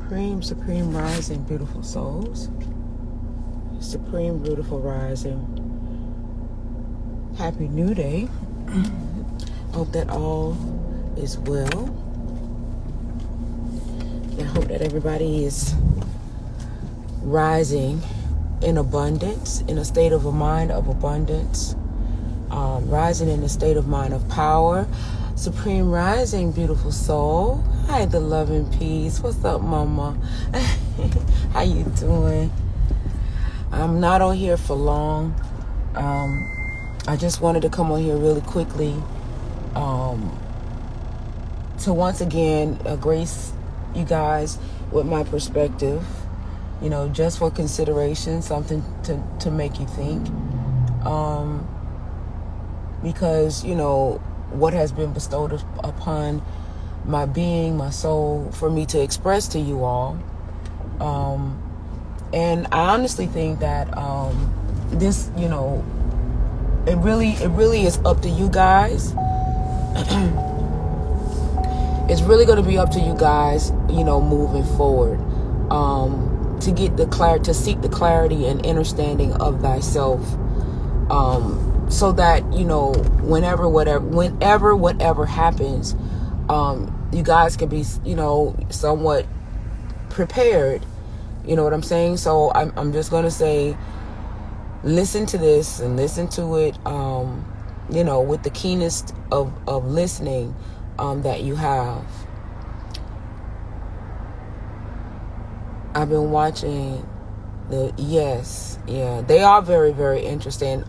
Supreme rising, beautiful souls. Supreme, beautiful rising. Happy New Day. Hope that all is well. I hope that everybody is rising in abundance, in a state of a mind of abundance. Rising in a state of mind of power. Supreme rising, beautiful soul. Hi, the love and peace. What's up, mama? How you doing? I'm not on here for long. I just wanted to come on here really quickly to once again grace you guys with my perspective, just for consideration, something to make you think. Because, what has been bestowed upon my being, my soul, for me to express to you all. And I honestly think that this, it really is up to you guys. It's really going to be up to you guys, moving forward, to get the clarity, to seek the clarity and understanding of thyself, so that, whenever whatever happens, you guys can be, somewhat prepared. You know what I'm saying? So I'm just going to say, listen to this and listen to it, with the keenest of listening that you have. I've been watching they are very, very interesting.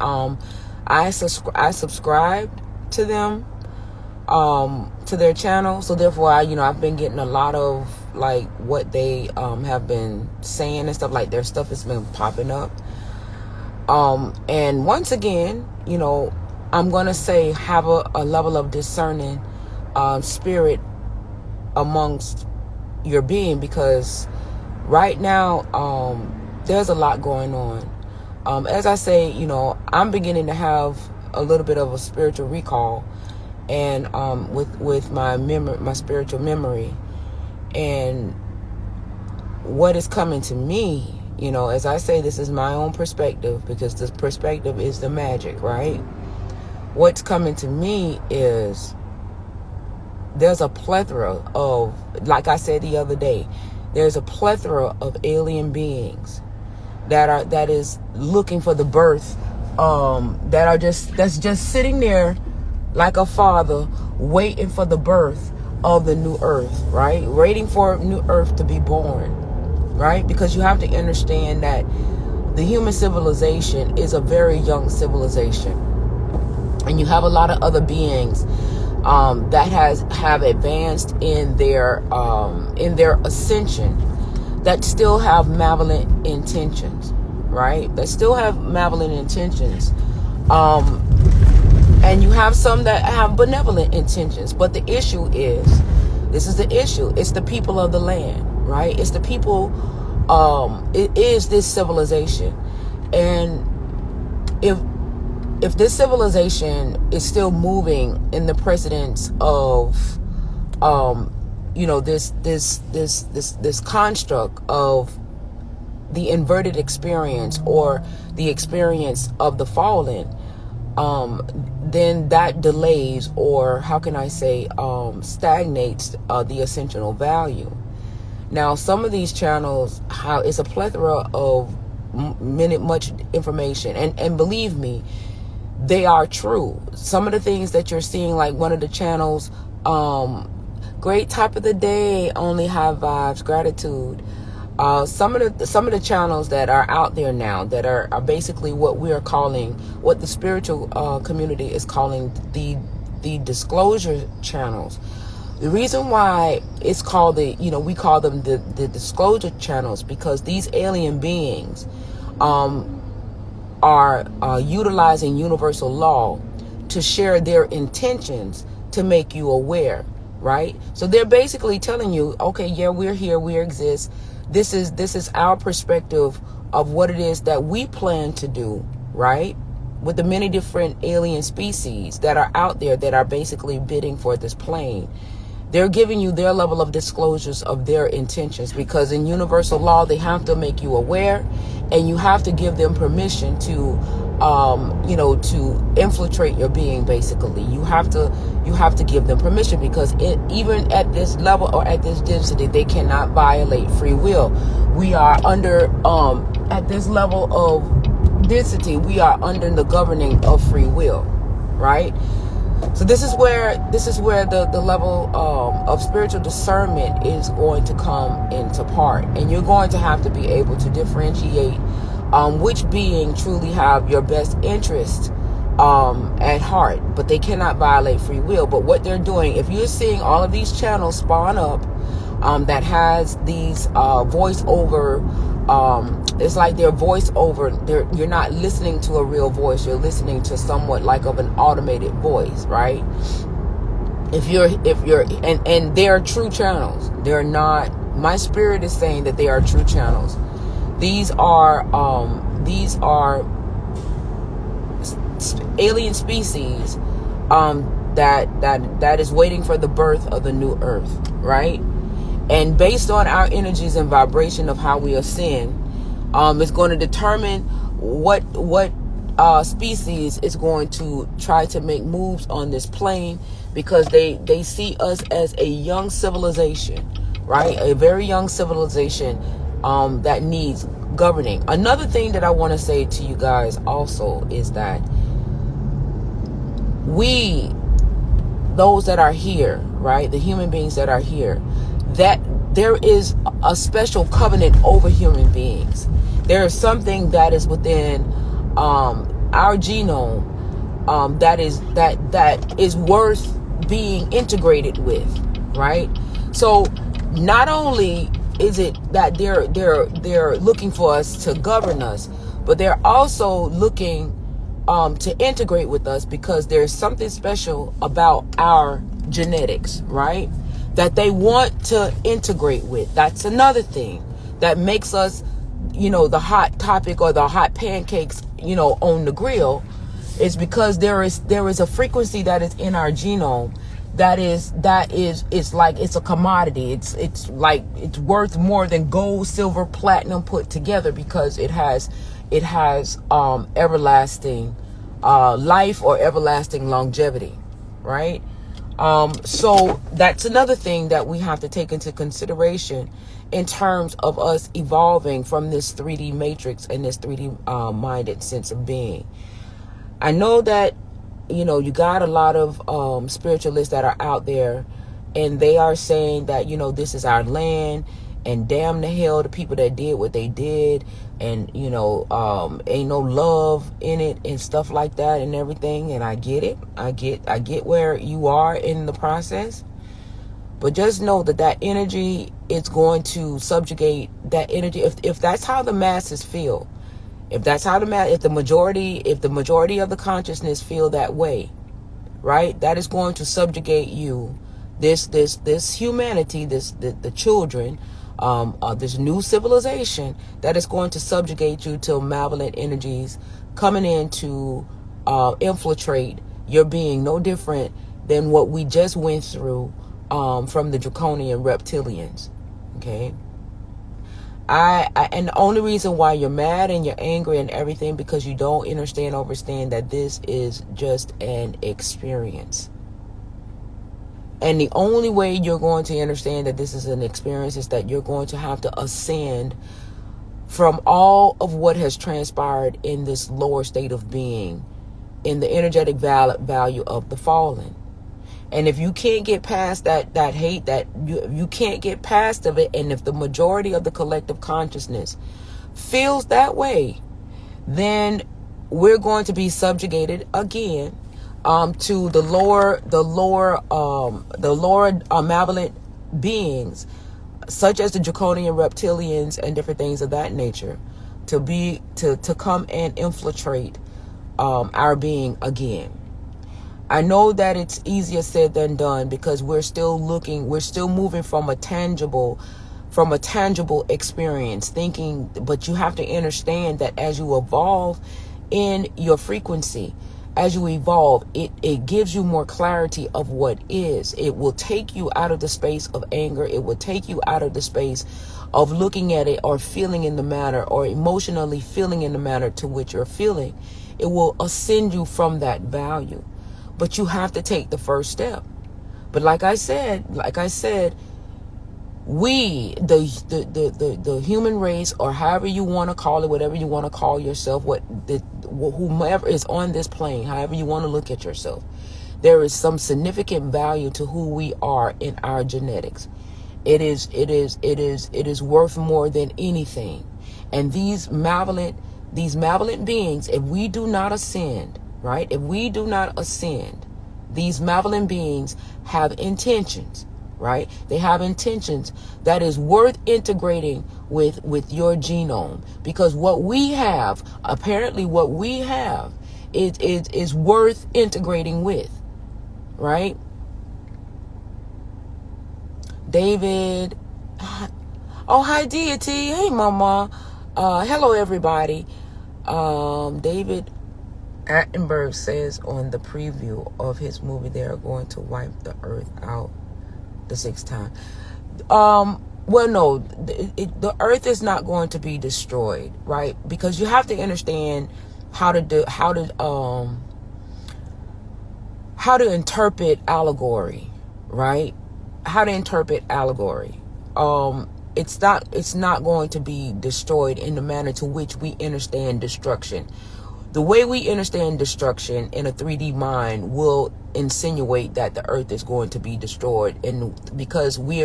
I subscribed to them, to their channel. So therefore, I've been getting a lot of like what they have been saying and stuff. Like their stuff has been popping up. And once again, I'm going to say have a level of discerning spirit amongst your being, because right now there's a lot going on. As I say, I'm beginning to have a little bit of a spiritual recall, and with my spiritual memory, and what is coming to me, as I say, this is my own perspective, because this perspective is the magic, right? What's coming to me is there's a plethora of, like I said the other day, there's a plethora of alien beings that is looking for the birth, that's just sitting there like a father waiting for the birth of the new earth, right? Waiting for new earth to be born, right? Because you have to understand that the human civilization is a very young civilization, and you have a lot of other beings that have advanced in their ascension, that still have malevolent intentions, right? That still have malevolent intentions. And you have some that have benevolent intentions. But the issue is, this is the issue. It's the people of the land, right? It's the people, it is this civilization. And if this civilization is still moving in the precedence of, this construct of the inverted experience, or the experience of the fallen, then that delays, or how can I say, stagnates the ascensional value. Now, some of these channels, it's a plethora of much information, and believe me, they are true. Some of the things that you're seeing, like one of the channels, great top of the day, only high vibes, gratitude. Some of the channels that are out there now, that are basically what the spiritual community is calling the disclosure channels. The reason why it's called we call them the disclosure channels, because these alien beings are utilizing universal law to share their intentions, to make you aware, right? So they're basically telling you, okay, yeah, we're here, we exist. This is our perspective of what it is that we plan to do, right? With the many different alien species that are out there that are basically bidding for this plane. They're giving you their level of disclosures of their intentions, because in universal law, they have to make you aware, and you have to give them permission to, to infiltrate your being. Basically, you have to give them permission, because even at this level or at this density, they cannot violate free will. We are under, at this level of density, we are under the governing of free will, right? So this is where the level of spiritual discernment is going to come into part, and you're going to have to be able to differentiate which being truly have your best interest at heart, but they cannot violate free will. But what they're doing, if you're seeing all of these channels spawn up that has these voiceover, it's like they're voiceover. You're not listening to a real voice. You're listening to somewhat like of an automated voice, right? If you're and they're true channels. They're not. My spirit is saying that they are true channels. These are alien species that is waiting for the birth of the new earth, right? And based on our energies and vibration of how we ascend, it's going to determine what species is going to try to make moves on this plane, because they see us as a young civilization, right? A very young civilization that needs governing. Another thing that I want to say to you guys also is that we, those that are here, right, the human beings that are here, that there is a special covenant over human beings. There is something that is within our genome that is worth being integrated with, right? So not only is it that they're looking for us to govern us, but they're also looking to integrate with us, because there's something special about our genetics, right? That they want to integrate with. That's another thing that makes us, the hot topic or the hot pancakes, on the grill, is because there is a frequency that is in our genome it's like it's a commodity. It's like it's worth more than gold, silver, platinum put together, because it has everlasting life or everlasting longevity, right? So that's another thing that we have to take into consideration in terms of us evolving from this 3D matrix and this 3D minded sense of being. I know that, you got a lot of spiritualists that are out there, and they are saying that, this is our land, and damn the hell the people that did what they did, and, ain't no love in it and stuff like that and everything. And I get it. I get where you are in the process. But just know that energy is going to subjugate that energy. If that's how the masses feel, if the majority of the consciousness feel that way, right, that is going to subjugate you. This humanity, the children, this new civilization that is going to subjugate you to malevolent energies coming in to infiltrate your being, no different than what we just went through from the draconian reptilians. Okay. And the only reason why you're mad and you're angry and everything, because you don't understand that this is just an experience. And the only way you're going to understand that this is an experience is that you're going to have to ascend from all of what has transpired in this lower state of being, in the energetic value of the fallen. And if you can't get past that hate, that you can't get past of it, and if the majority of the collective consciousness feels that way, then we're going to be subjugated again to the lower malevolent beings, such as the draconian reptilians and different things of that nature, to come and infiltrate our being again. I know that it's easier said than done, because we're still moving from a tangible experience thinking, but you have to understand that as you evolve in your frequency, as you evolve, it gives you more clarity of what is. It will take you out of the space of anger. It will take you out of the space of looking at it or feeling in the manner or emotionally feeling in the manner to which you're feeling. It will ascend you from that value. But you have to take the first step. But like I said, we, the human race, or however you want to call it, whatever you want to call yourself, whomever is on this plane, however you want to look at yourself, there is some significant value to who we are in our genetics. It is worth more than anything. And these malevolent beings, if we do not ascend, right? If we do not ascend, these malevolent beings have intentions, right? They have intentions that is worth integrating with your genome, because what we have, apparently what we have is worth integrating with, right? David, oh, hi Deity, hey mama, hello everybody. David Attenborough says on the preview of his movie they are going to wipe the earth out the 6th time. Well, no, the earth is not going to be destroyed, right? Because you have to understand how to interpret allegory, right? How to interpret allegory. It's not going to be destroyed in the manner to which we understand destruction. The way we understand destruction in a 3D mind will insinuate that the earth is going to be destroyed, and because we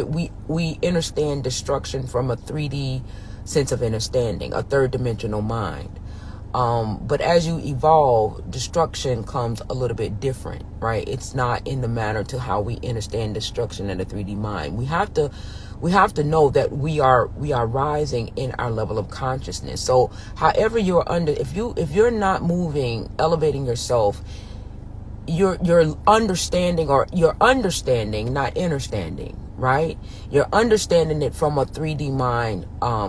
understand destruction from a 3D sense of understanding, a third dimensional mind. But as you evolve, destruction comes a little bit different, right? It's not in the manner to how we understand destruction in a 3D mind. We have to know that we are rising in our level of consciousness. So however if you're not moving, elevating yourself, you're understanding, not understanding, right? You're understanding it from a 3D mind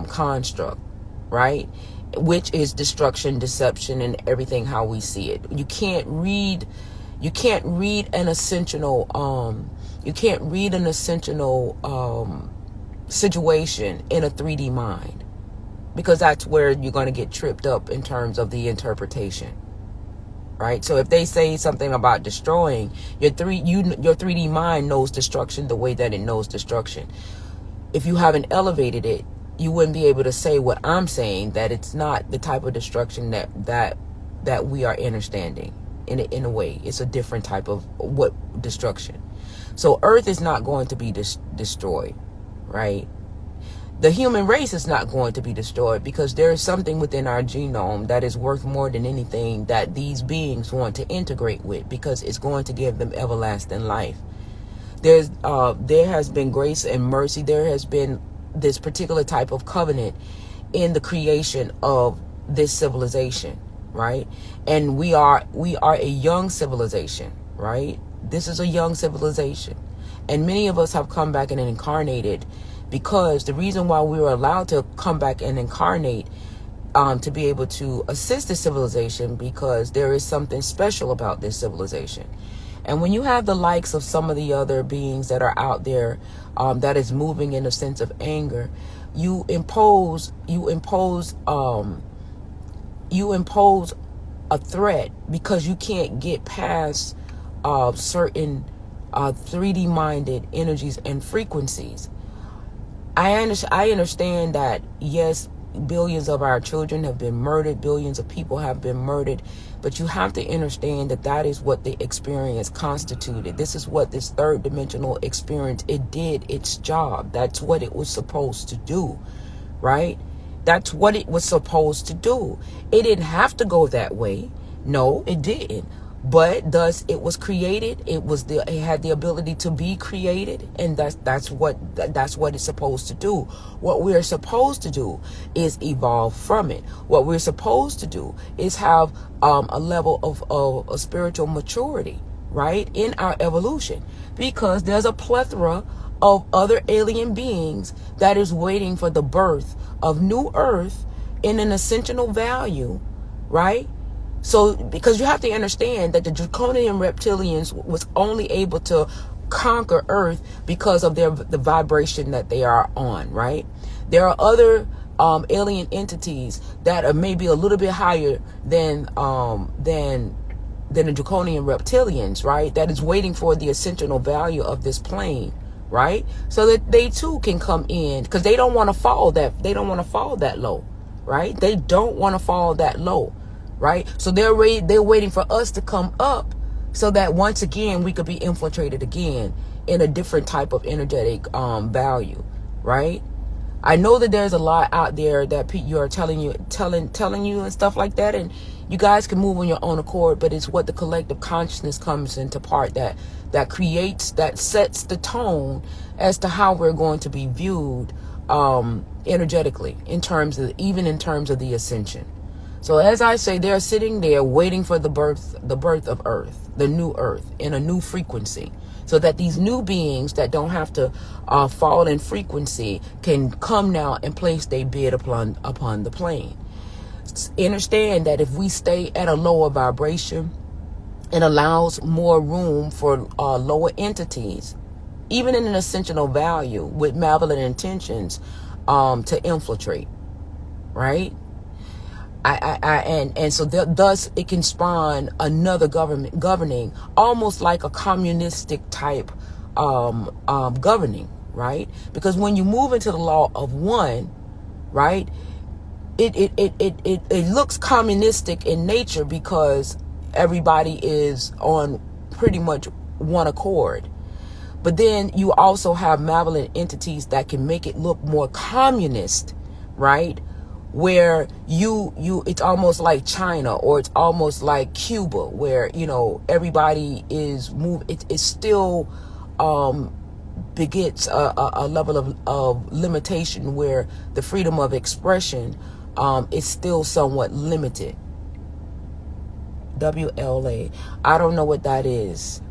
construct, right? Which is destruction, deception, and everything how we see it. You can't read an essential situation in a 3D mind, because that's where you're going to get tripped up in terms of the interpretation, right? So if they say something about destroying, your 3D mind knows destruction the way that it knows destruction. If you haven't elevated it, you wouldn't be able to say what I'm saying, that it's not the type of destruction that we are understanding. In a way, it's a different type of destruction. So Earth is not going to be destroyed, right? The human race is not going to be destroyed, because there is something within our genome that is worth more than anything that these beings want to integrate with, because it's going to give them everlasting life. There has been grace and mercy. There has been this particular type of covenant in the creation of this civilization, right? And we are a young civilization, right? This is a young civilization, and many of us have come back and incarnated, because the reason why we were allowed to come back and incarnate, to be able to assist the civilization, because there is something special about this civilization. And when you have the likes of some of the other beings that are out there, that is moving in a sense of anger, you impose a threat, because you can't get past certain 3D minded energies and frequencies. I understand that, yes, billions of our children have been murdered, billions of people have been murdered, but you have to understand that is what the experience constituted. This is what this third dimensional experience, it did its job. That's what it was supposed to do, right? That's what it was supposed to do. It didn't have to go that way. No, it didn't. But thus it was created. It had the ability to be created, and that's what it's supposed to do. What we're supposed to do is evolve from it. What we're supposed to do is have a level of a spiritual maturity, right, in our evolution, because there's a plethora of other alien beings that is waiting for the birth of new Earth in an ascensional value, right? So, because you have to understand that the draconian reptilians was only able to conquer Earth because of the vibration that they are on, right? There are other alien entities that are maybe a little bit higher than the draconian reptilians, right? That is waiting for the ascensional value of this plane, right? So that they too can come in, because they don't want to fall that low, right? They don't want to fall that low, right? So they're waiting for us to come up, so that once again we could be infiltrated again in a different type of energetic value, right? I know that there's a lot out there that you are telling you and stuff like that, and you guys can move on your own accord, but it's what the collective consciousness comes into part that sets the tone as to how we're going to be viewed energetically, in terms of the ascension. So as I say, they're sitting there waiting for the birth of Earth, the new Earth, in a new frequency, so that these new beings that don't have to fall in frequency can come now and place their bid upon the plane. Understand that if we stay at a lower vibration, it allows more room for lower entities, even in an ascensional value with malevolent intentions, to infiltrate, right? So thus it can spawn another government governing, almost like a communistic type governing, right? Because when you move into the law of one, right, it looks communistic in nature, because everybody is on pretty much one accord. But then you also have malevolent entities that can make it look more communist, right? Where it's almost like China, or it's almost like Cuba, where, everybody is it still begets a level of limitation, where the freedom of expression is still somewhat limited. WLA. I don't know what that is,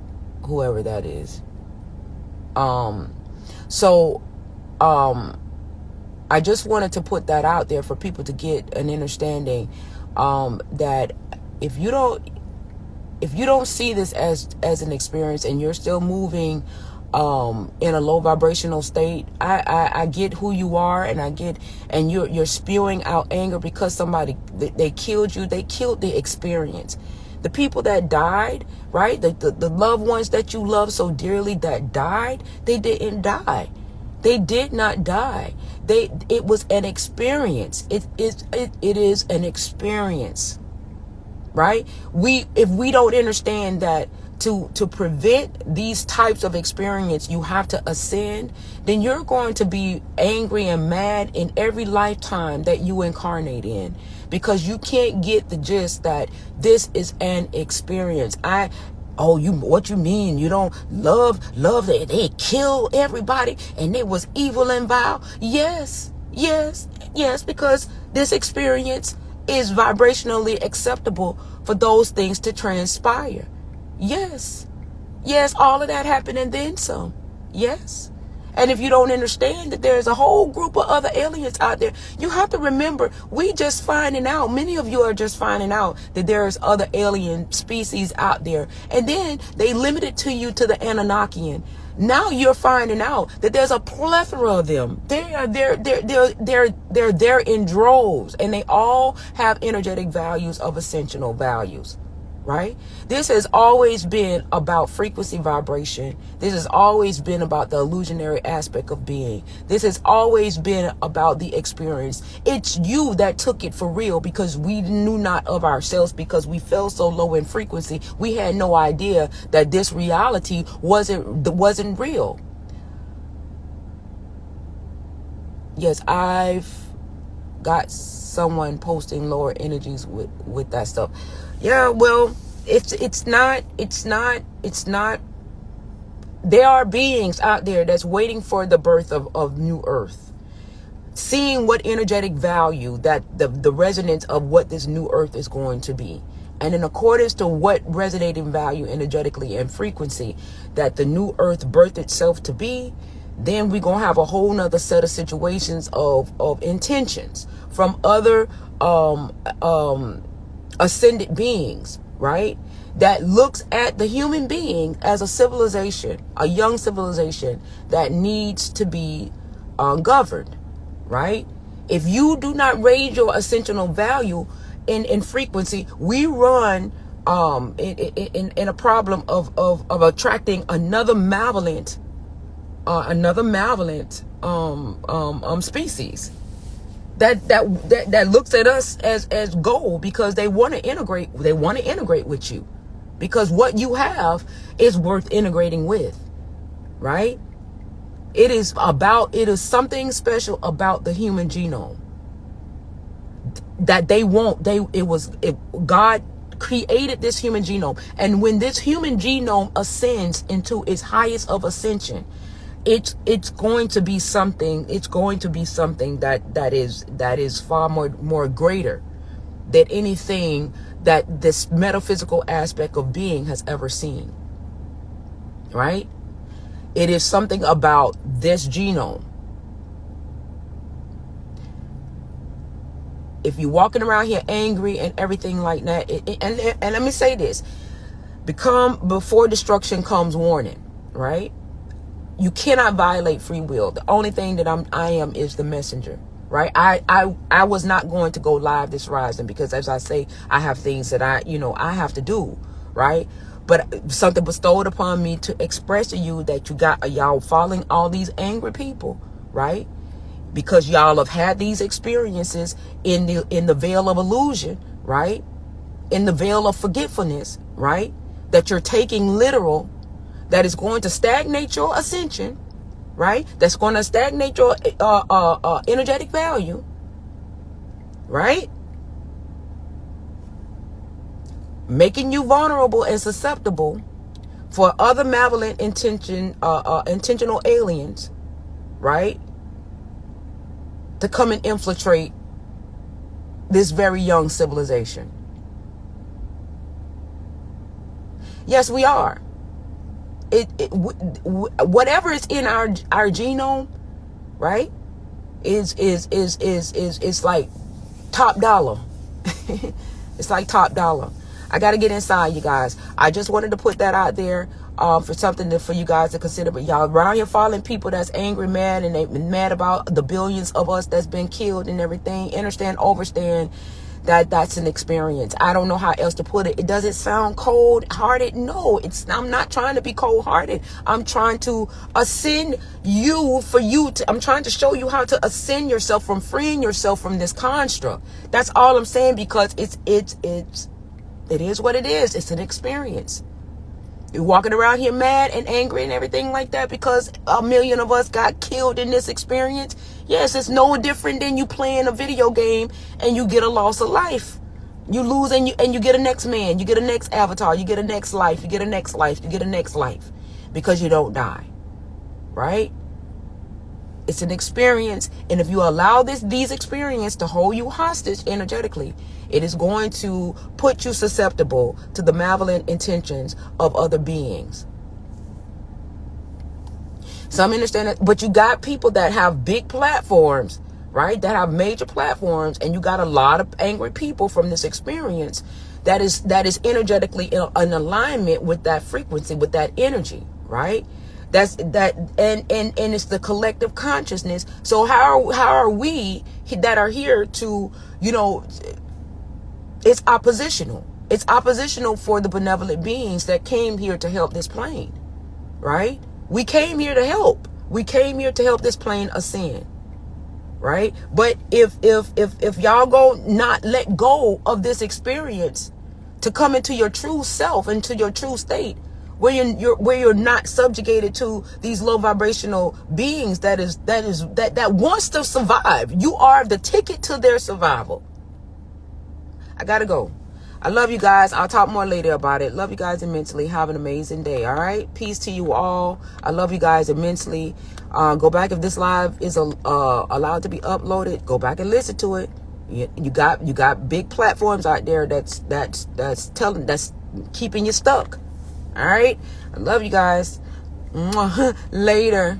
whoever that is. I just wanted to put that out there for people to get an understanding, that if you don't see this as an experience, and you're still moving in a low vibrational state, I get who you are, and you're spewing out anger because somebody, they killed you. They killed the experience. The people that died, right? The loved ones that you love so dearly that died, they didn't die. They did not die. It was an experience. It is an experience, right? If we don't understand that to prevent these types of experience, you have to ascend, then you're going to be angry and mad in every lifetime that you incarnate in, because you can't get the gist that this is an experience. What you mean? You don't love that they kill everybody and it was evil and vile? Yes, because this experience is vibrationally acceptable for those things to transpire. Yes, all of that happened and then some. Yes. And if you don't understand that there's a whole group of other aliens out there, you have to remember, many of you are just finding out that there's other alien species out there. And then they limit it to the Anunnakian. Now you're finding out that there's a plethora of them. They're there in droves, and they all have energetic values of ascensional values. Right? This has always been about frequency vibration. This has always been about the illusionary aspect of being. This has always been about the experience. It's you that took it for real, because we knew not of ourselves, because we fell so low in frequency. We had no idea that this reality wasn't real. Yes, I've got someone posting lower energies with that stuff. Yeah, well, it's not. There are beings out there that's waiting for the birth of new Earth, seeing what energetic value that the resonance of what this new Earth is going to be, and in accordance to what resonating value energetically and frequency that the new Earth birthed itself to be, then we're gonna have a whole nother set of situations of intentions from other ascended beings, right? That looks at the human being as a civilization, a young civilization that needs to be governed, right? If you do not raise your ascensional value in frequency, we run in a problem of attracting another malevolent species that looks at us as gold, because they want to integrate with you, because what you have is worth integrating with, right? It is something special about the human genome that God created this human genome. And when this human genome ascends into its highest of ascension, it's going to be something that is far more greater than anything that this metaphysical aspect of being has ever seen, right? It is something about this genome. If you're walking around here angry and everything like that, and let me say this, before destruction comes warning, right? You cannot violate free will. The only thing that I am is the messenger, right? I was not going to go live this rising because, as I say, I have things that I have to do, right? But something bestowed upon me to express to you that y'all following all these angry people, right? Because y'all have had these experiences in the veil of illusion, right? In the veil of forgetfulness, right? That you're taking literal, that is going to stagnate your ascension, right? That's going to stagnate your energetic value, right? Making you vulnerable and susceptible for other malevolent intentional aliens, right? To come and infiltrate this very young civilization. Yes, we are. Whatever is in our genome, right, is like top dollar. It's like top dollar. I got to get inside, you guys. I just wanted to put that out there for something for you guys to consider. But y'all around here following people that's angry, mad, and they've been mad about the billions of us that's been killed and everything. Understand that's an experience. I don't know how else to put it. It doesn't sound cold-hearted. No, I'm not trying to be cold-hearted. I'm trying to ascend I'm trying to show you how to ascend yourself from freeing yourself from this construct. That's all I'm saying, because it is what it is. It's an experience. You're walking around here mad and angry and everything like that because 1 million of us got killed in this experience. Yes, it's no different than you playing a video game and you get a loss of life. You lose and you get a next man. You get a next avatar. You get a next life. You get a next life. You get a next life because you don't die. Right? It's an experience. And if you allow these experiences to hold you hostage energetically, it is going to put you susceptible to the malevolent intentions of other beings. Some understand that, but you got people that have big platforms, right? That have major platforms, and you got a lot of angry people from this experience that is energetically in alignment with that frequency, with that energy, right? And it's the collective consciousness. So how are we that are here to, it's oppositional. It's oppositional for the benevolent beings that came here to help this plane, right? We came here to help. We came here to help this plane ascend, right? But if y'all go not let go of this experience to come into your true self, into your true state, where you're not subjugated to these low vibrational beings that wants to survive. You are the ticket to their survival. I gotta go. I love you guys. I'll talk more later about it. Love you guys immensely. Have an amazing day. All right. Peace to you all. I love you guys immensely. Go back if this live is allowed to be uploaded. Go back and listen to it. You got big platforms out there that's keeping you stuck. All right. I love you guys. Later.